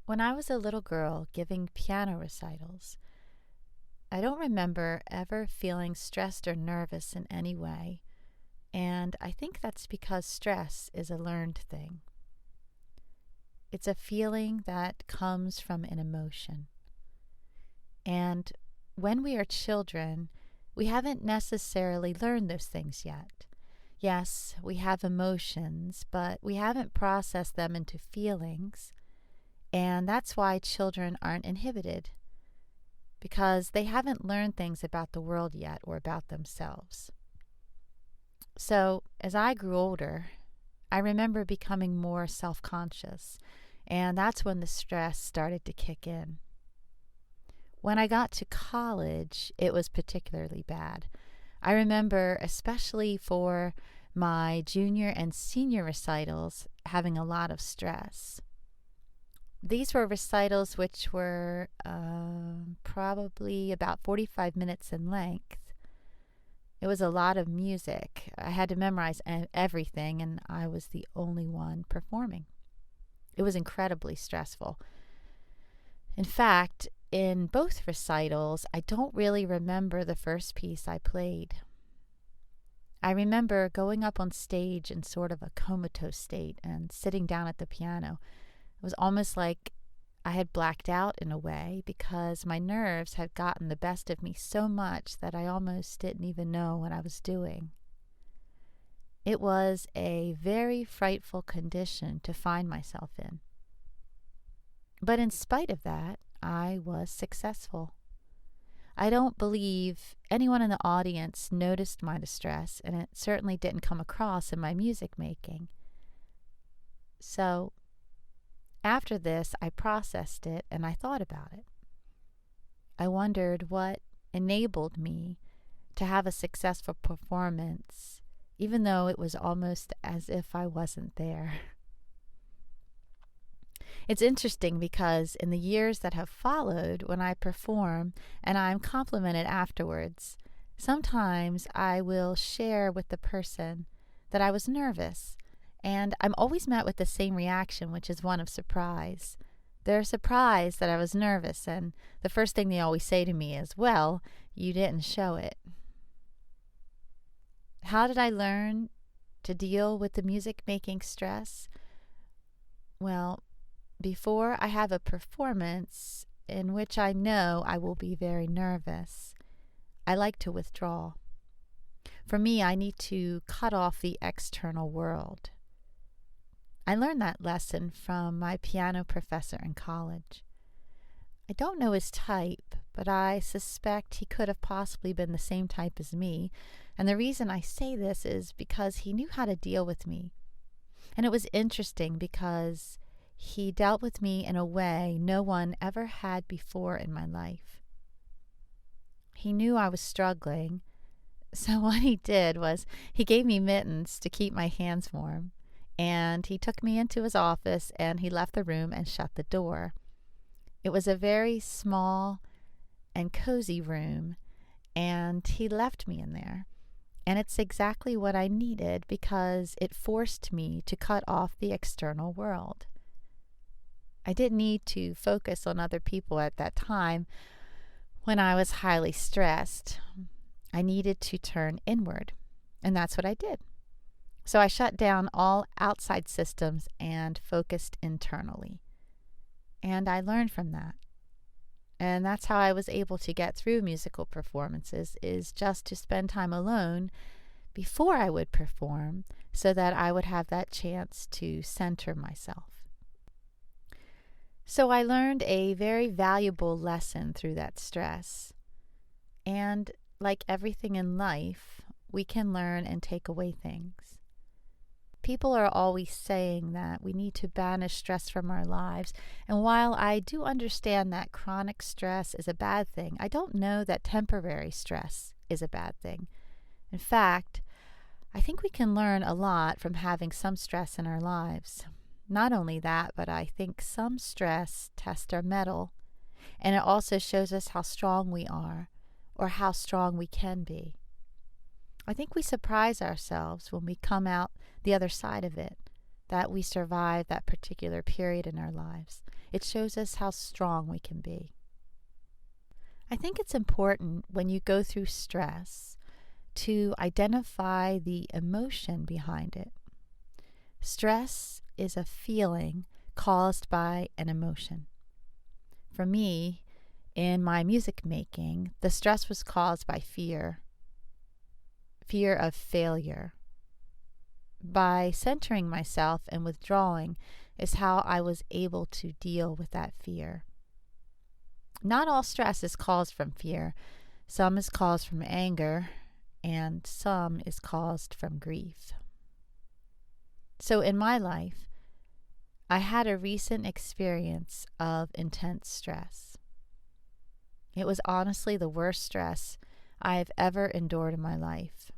When I was a little girl giving piano recitals, I don't remember ever feeling stressed or nervous in any way, and I think that's because stress is a learned thing. It's a feeling that comes from an emotion. And when we are children, we haven't necessarily learned those things yet. Yes, we have emotions, but we haven't processed them into feelings, and that's why children aren't inhibited, because they haven't learned things about the world yet or about themselves. So, as I grew older, I remember becoming more self conscious, and that's when the stress started to kick in. When I got to college, it was particularly bad. I remember, especially for my junior and senior recitals, having a lot of stress. These were recitals which were probably about 45 minutes in length. It was a lot of music. I had to memorize everything, and I was the only one performing. It was incredibly stressful. In fact, in both recitals, I don't really remember the first piece I played. I remember going up on stage in sort of a comatose state and sitting down at the piano. It was almost like I had blacked out in a way because my nerves had gotten the best of me so much that I almost didn't even know what I was doing. It was a very frightful condition to find myself in. But in spite of that, I was successful. I don't believe anyone in the audience noticed my distress, and it certainly didn't come across in my music making. So, after this, I processed it and I thought about it. I wondered what enabled me to have a successful performance, even though it was almost as if I wasn't there. It's interesting because in the years that have followed, when I perform and I'm complimented afterwards, sometimes I will share with the person that I was nervous, and I'm always met with the same reaction, which is one of surprise. They're surprised that I was nervous, and the first thing they always say to me is, "Well, you didn't show it." How did I learn to deal with the music making stress? Well, before I have a performance in which I know I will be very nervous, I like to withdraw. For me, I need to cut off the external world. I learned that lesson from my piano professor in college. I don't know his type, but I suspect he could have possibly been the same type as me, and the reason I say this is because he knew how to deal with me. And it was interesting because he dealt with me in a way no one ever had before in my life. He knew I was struggling, so what he did was he gave me mittens to keep my hands warm, and he took me into his office and he left the room and shut the door. It was a very small and cozy room, and he left me in there. And it's exactly what I needed because it forced me to cut off the external world. I didn't need to focus on other people at that time when I was highly stressed. I needed to turn inward, and that's what I did. So I shut down all outside systems and focused internally. And I learned from that. And that's how I was able to get through musical performances, is just to spend time alone before I would perform so that I would have that chance to center myself. So I learned a very valuable lesson through that stress. And like everything in life, we can learn and take away things. People are always saying that we need to banish stress from our lives. And while I do understand that chronic stress is a bad thing, I don't know that temporary stress is a bad thing. In fact, I think we can learn a lot from having some stress in our lives. Not only that, but I think some stress tests our mettle, and it also shows us how strong we are or how strong we can be. I think we surprise ourselves when we come out the other side of it. that we survive that particular period in our lives. It shows us how strong we can be. I think it's important when you go through stress to identify the emotion behind it. Stress is a feeling caused by an emotion. For me, in my music making, the stress was caused by fear of failure. By centering myself and withdrawing is how I was able to deal with that fear. Not all stress is caused from fear. Some is caused from anger, and some is caused from grief. So in my life, I had a recent experience of intense stress. It was honestly the worst stress I've ever endured in my life.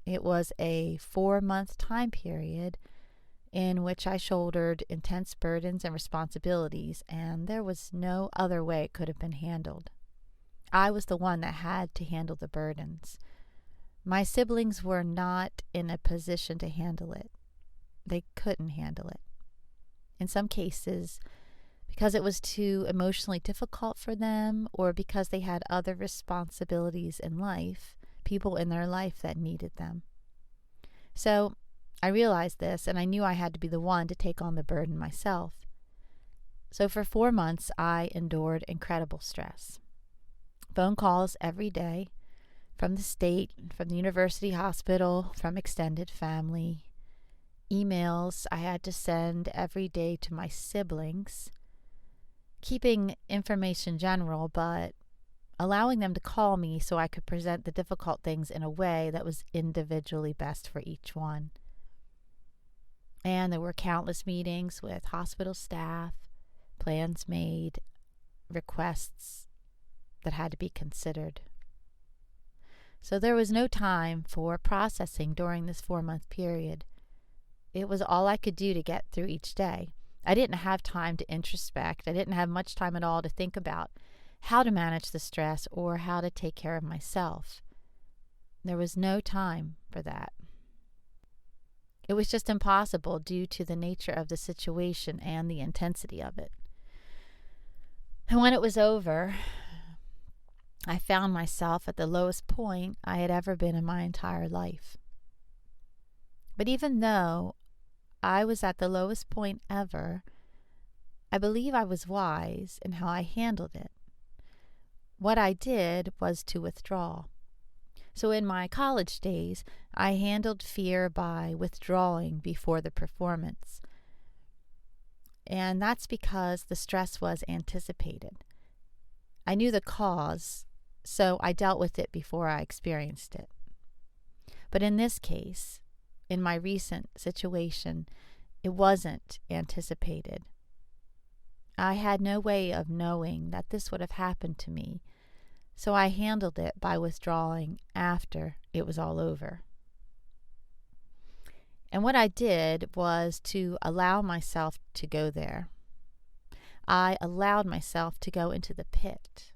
It was a 4-month time period in which I shouldered intense burdens and responsibilities, and there was no other way it could have been handled. I was the one that had to handle the burdens. My siblings were not in a position to handle it. They couldn't handle it. In some cases, because it was too emotionally difficult for them, or because they had other responsibilities in life, people in their life that needed them. So I realized this, and I knew I had to be the one to take on the burden myself. So for 4 months, I endured incredible stress. Phone calls every day from the state, from the university hospital, from extended family. Emails I had to send every day to my siblings, keeping information general, but allowing them to call me so I could present the difficult things in a way that was individually best for each one. And there were countless meetings with hospital staff, plans made, requests that had to be considered. So there was no time for processing during this 4-month period. It was all I could do to get through each day. I didn't have time to introspect. I didn't have much time at all to think about how to manage the stress or how to take care of myself. There was no time for that. It was just impossible due to the nature of the situation and the intensity of it. And when it was over, I found myself at the lowest point I had ever been in my entire life. But even though I was at the lowest point ever, I believe I was wise in how I handled it. What I did was to withdraw. So in my college days, I handled fear by withdrawing before the performance. And that's because the stress was anticipated. I knew the cause, so I dealt with it before I experienced it. But in this case, in my recent situation, it wasn't anticipated. I had no way of knowing that this would have happened to me, so I handled it by withdrawing after it was all over. And what I did was to allow myself to go there. I allowed myself to go into the pit.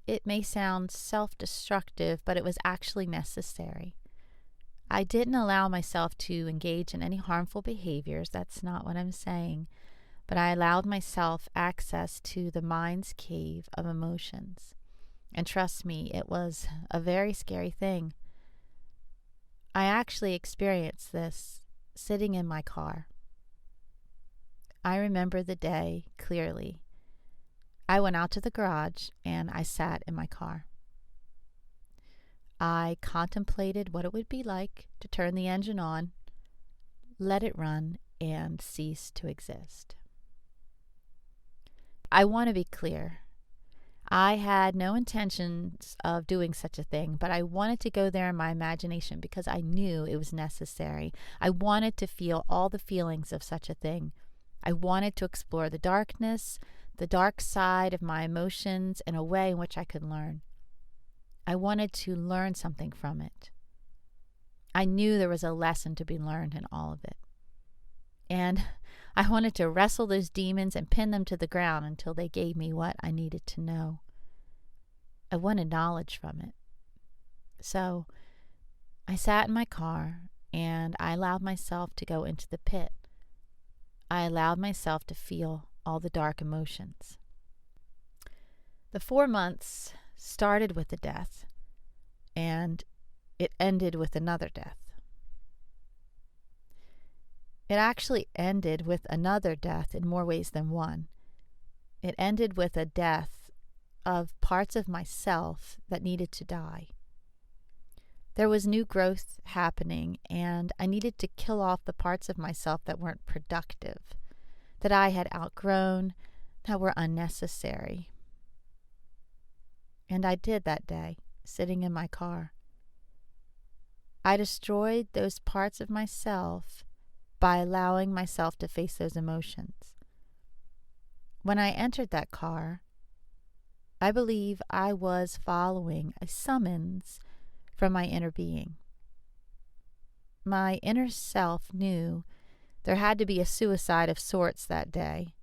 It may sound self-destructive, but it was actually necessary. I didn't allow myself to engage in any harmful behaviors. That's not what I'm saying. But I allowed myself access to the mind's cave of emotions. And trust me, it was a very scary thing. I actually experienced this sitting in my car. I remember the day clearly. I went out to the garage and I sat in my car. I contemplated what it would be like to turn the engine on, let it run, and cease to exist. I want to be clear. I had no intentions of doing such a thing, but I wanted to go there in my imagination because I knew it was necessary. I wanted to feel all the feelings of such a thing. I wanted to explore the darkness, the dark side of my emotions in a way in which I could learn. I wanted to learn something from it. I knew there was a lesson to be learned in all of it. And I wanted to wrestle those demons and pin them to the ground until they gave me what I needed to know. I wanted knowledge from it. So I sat in my car and I allowed myself to go into the pit. I allowed myself to feel all the dark emotions. The 4 months started with a death, and it ended with another death. It actually ended with another death in more ways than one. It ended with a death of parts of myself that needed to die. There was new growth happening, and I needed to kill off the parts of myself that weren't productive, that I had outgrown, that were unnecessary. And I did that day, sitting in my car. I destroyed those parts of myself by allowing myself to face those emotions. When I entered that car, I believe I was following a summons from my inner being. My inner self knew there had to be a suicide of sorts that day,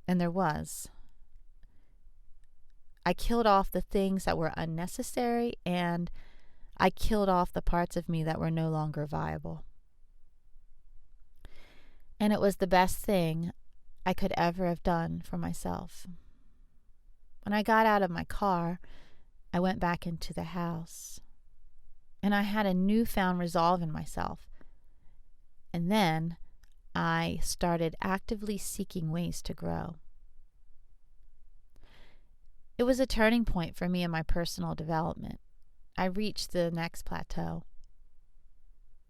and there was. I killed off the things that were unnecessary, and I killed off the parts of me that were no longer viable. And it was the best thing I could ever have done for myself. When I got out of my car, I went back into the house, and I had a newfound resolve in myself. And then I started actively seeking ways to grow. It was a turning point for me in my personal development. I reached the next plateau.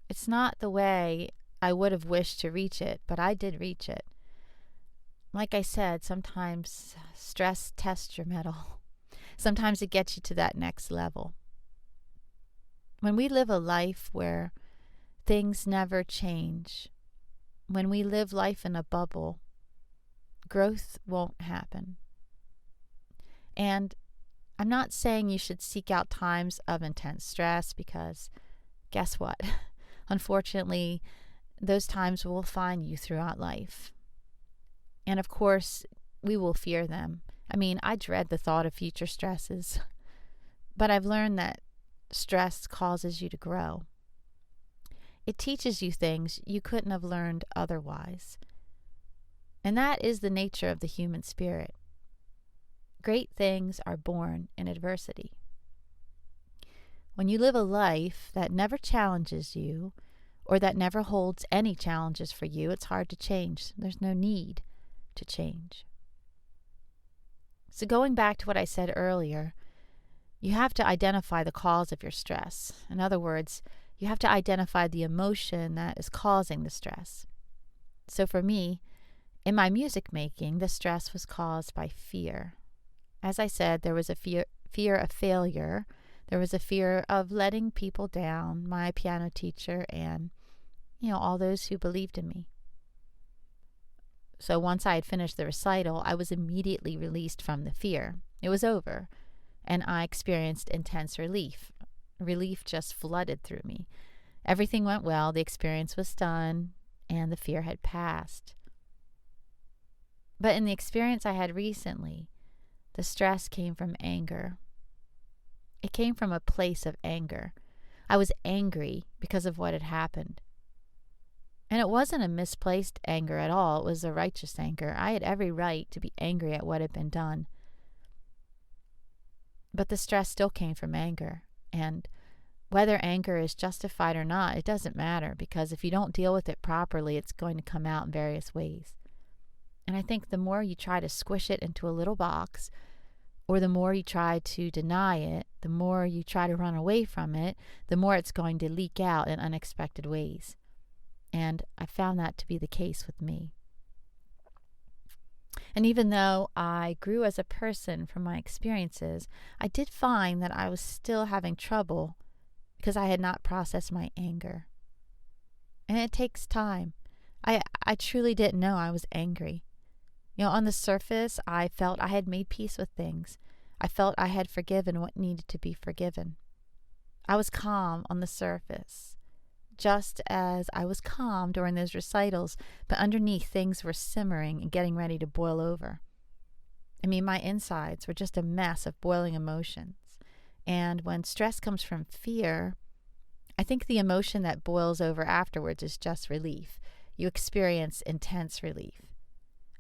It's not the way I would have wished to reach it, but I did reach it. Like I said, sometimes stress tests your mettle. Sometimes it gets you to that next level. When we live a life where things never change, when we live life in a bubble, growth won't happen. And I'm not saying you should seek out times of intense stress, because guess what? Unfortunately, those times will find you throughout life. And of course, we will fear them. I mean, I dread the thought of future stresses, but I've learned that stress causes you to grow. It teaches you things you couldn't have learned otherwise. And that is the nature of the human spirit. Great things are born in adversity. When you live a life that never challenges you, or that never holds any challenges for you, it's hard to change. There's no need to change. So going back to what I said earlier, you have to identify the cause of your stress. In other words, you have to identify the emotion that is causing the stress. So for me, in my music making, the stress was caused by fear. As I said, there was a fear of failure. There was a fear of letting people down, my piano teacher, and, all those who believed in me. So once I had finished the recital, I was immediately released from the fear. It was over, and I experienced intense relief. Relief just flooded through me. Everything went well, the experience was done, and the fear had passed. But in the experience I had recently, the stress came from anger. It came from a place of anger. I was angry because of what had happened. And it wasn't a misplaced anger at all. It was a righteous anger. I had every right to be angry at what had been done. But the stress still came from anger. And whether anger is justified or not, it doesn't matter, because if you don't deal with it properly, it's going to come out in various ways. And I think the more you try to squish it into a little box, or the more you try to deny it, the more you try to run away from it, the more it's going to leak out in unexpected ways. And I found that to be the case with me. And even though I grew as a person from my experiences, I did find that I was still having trouble because I had not processed my anger. And it takes time. I truly didn't know I was angry. On the surface, I felt I had made peace with things. I felt I had forgiven what needed to be forgiven. I was calm on the surface, just as I was calm during those recitals, but underneath things were simmering and getting ready to boil over. I mean, my insides were just a mess of boiling emotions. And when stress comes from fear, I think the emotion that boils over afterwards is just relief. You experience intense relief.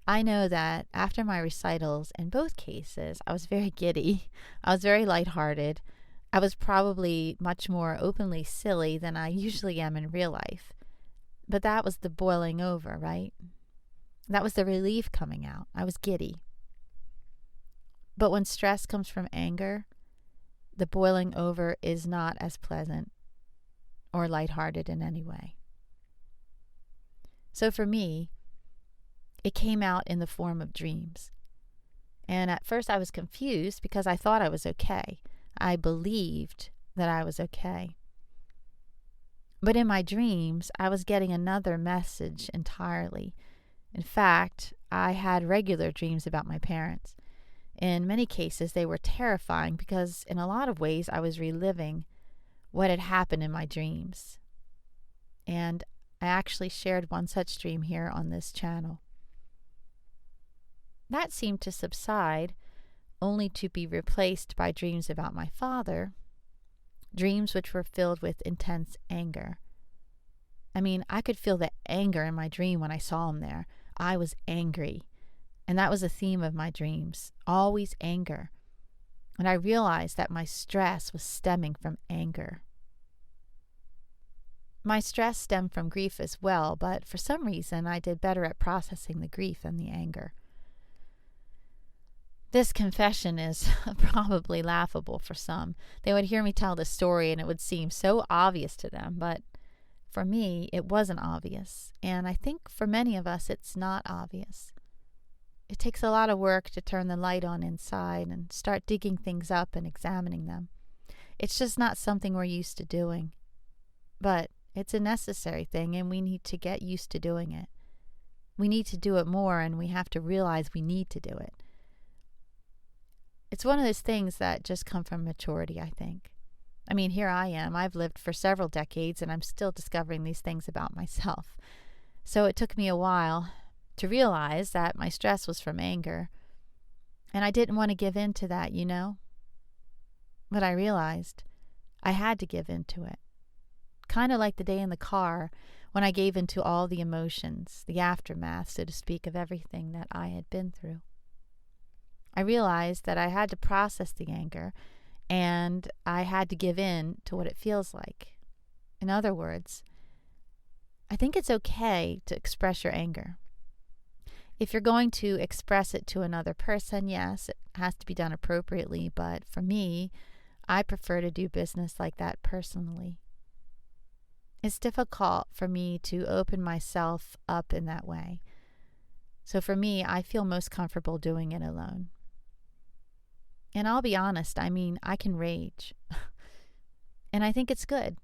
I know that after my recitals, in both cases, I was very giddy. I was very lighthearted. I was probably much more openly silly than I usually am in real life. But that was the boiling over, right? That was the relief coming out. I was giddy. But when stress comes from anger, the boiling over is not as pleasant or lighthearted in any way. So for me, it came out in the form of dreams. And at first I was confused because I thought I was okay. I believed that I was okay. But in my dreams, I was getting another message entirely. In fact, I had regular dreams about my parents. In many cases, they were terrifying because in a lot of ways I was reliving what had happened in my dreams. And I actually shared one such dream here on this channel. That seemed to subside, only to be replaced by dreams about my father, dreams which were filled with intense anger. I mean, I could feel the anger in my dream when I saw him there. I was angry, and that was a theme of my dreams, always anger. And I realized that my stress was stemming from anger. My stress stemmed from grief as well, but for some reason I did better at processing the grief than the anger. This confession is probably laughable for some. They would hear me tell this story and it would seem so obvious to them, but for me, it wasn't obvious. And I think for many of us, it's not obvious. It takes a lot of work to turn the light on inside and start digging things up and examining them. It's just not something we're used to doing. But it's a necessary thing and we need to get used to doing it. We need to do it more and we have to realize we need to do it. It's one of those things that just come from maturity, I think. I mean, here I am. I've lived for several decades and I'm still discovering these things about myself. So it took me a while to realize that my stress was from anger. And I didn't want to give in to that, you know? But I realized I had to give in to it. Kind of like the day in the car when I gave in to all the emotions, the aftermath, so to speak, of everything that I had been through. I realized that I had to process the anger and I had to give in to what it feels like. In other words, I think it's okay to express your anger. If you're going to express it to another person, yes, it has to be done appropriately, but for me, I prefer to do business like that personally. It's difficult for me to open myself up in that way. So for me, I feel most comfortable doing it alone. And I'll be honest, I mean, I can rage. And I think it's good.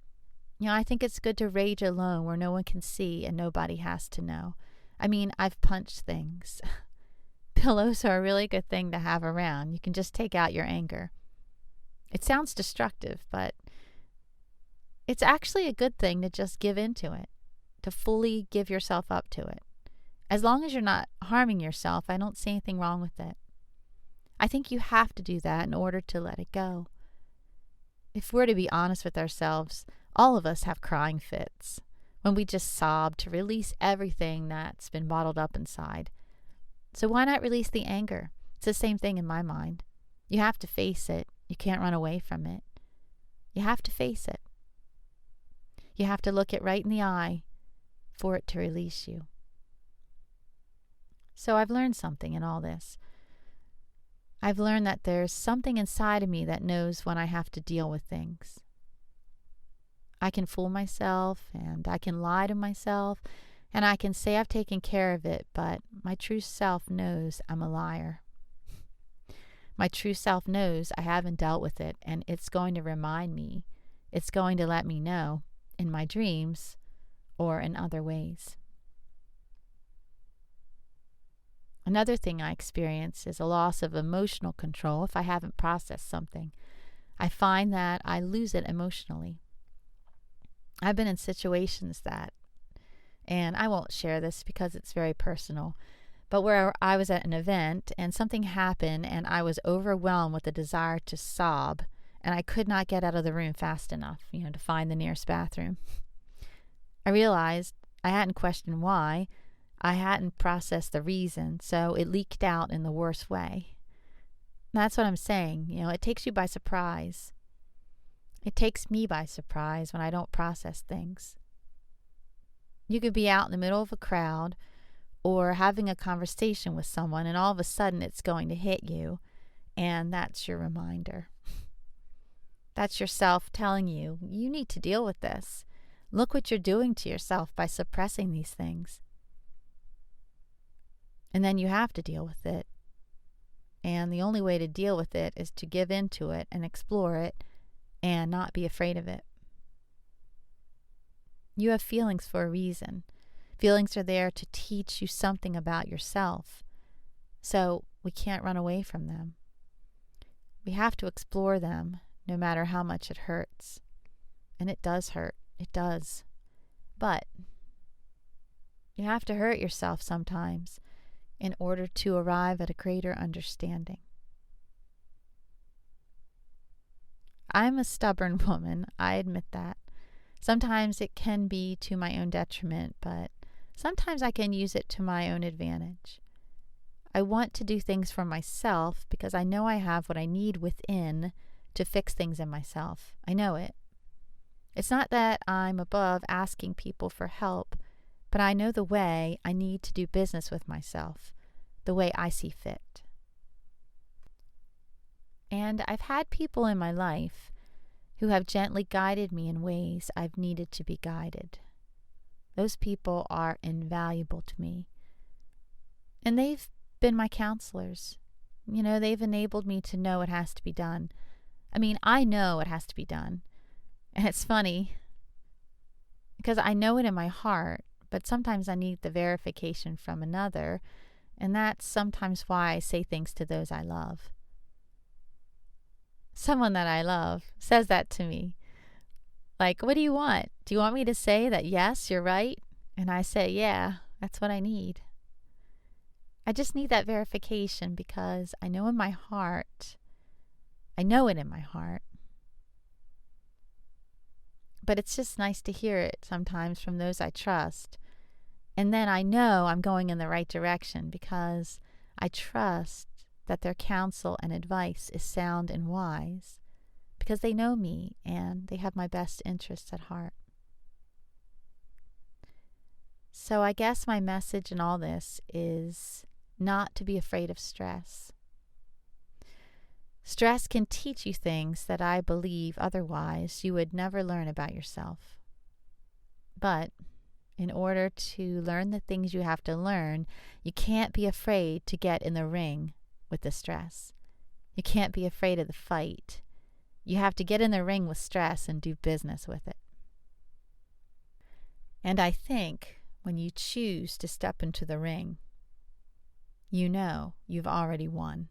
You know, I think it's good to rage alone where no one can see and nobody has to know. I mean, I've punched things. Pillows are a really good thing to have around. You can just take out your anger. It sounds destructive, but it's actually a good thing to just give into it, to fully give yourself up to it. As long as you're not harming yourself, I don't see anything wrong with it. I think you have to do that in order to let it go. If we're to be honest with ourselves, all of us have crying fits when we just sob to release everything that's been bottled up inside. So why not release the anger? It's the same thing in my mind. You have to face it. You can't run away from it. You have to face it. You have to look it right in the eye for it to release you. So I've learned something in all this. I've learned that there's something inside of me that knows when I have to deal with things. I can fool myself and I can lie to myself and I can say I've taken care of it, but my true self knows I'm a liar. My true self knows I haven't dealt with it, and it's going to remind me. It's going to let me know in my dreams or in other ways. Another thing I experience is a loss of emotional control if I haven't processed something. I find that I lose it emotionally. I've been in situations that, and I won't share this because it's very personal, but where I was at an event and something happened and I was overwhelmed with the desire to sob and I could not get out of the room fast enough, to find the nearest bathroom. I realized I hadn't questioned why. I hadn't processed the reason, so it leaked out in the worst way. That's what I'm saying. It takes you by surprise. It takes me by surprise when I don't process things. You could be out in the middle of a crowd or having a conversation with someone, and all of a sudden it's going to hit you, and that's your reminder. That's yourself telling you, you need to deal with this. Look what you're doing to yourself by suppressing these things. And then you have to deal with it. And the only way to deal with it is to give into it and explore it and not be afraid of it. You have feelings for a reason. Feelings are there to teach you something about yourself. So we can't run away from them. We have to explore them, no matter how much it hurts. And it does hurt. It does. But you have to hurt yourself sometimes in order to arrive at a greater understanding. I'm a stubborn woman. I admit that. Sometimes it can be to my own detriment, but sometimes I can use it to my own advantage. I want to do things for myself because I know I have what I need within to fix things in myself. I know it. It's not that I'm above asking people for help, but I know the way I need to do business with myself, the way I see fit. And I've had people in my life who have gently guided me in ways I've needed to be guided. Those people are invaluable to me. And they've been my counselors. They've enabled me to know it has to be done. I know it has to be done. And it's funny because I know it in my heart, but sometimes I need the verification from another, and that's sometimes why I say things to those I love. Someone that I love says that to me. Like, what do you want? Do you want me to say that, yes, you're right? And I say, yeah, that's what I need. I just need that verification because I know it in my heart. But it's just nice to hear it sometimes from those I trust. And then I know I'm going in the right direction because I trust that their counsel and advice is sound and wise because they know me and they have my best interests at heart. So I guess my message in all this is not to be afraid of stress. Stress can teach you things that I believe otherwise you would never learn about yourself. But in order to learn the things you have to learn, you can't be afraid to get in the ring with the stress. You can't be afraid of the fight. You have to get in the ring with stress and do business with it. And I think when you choose to step into the ring, you know you've already won.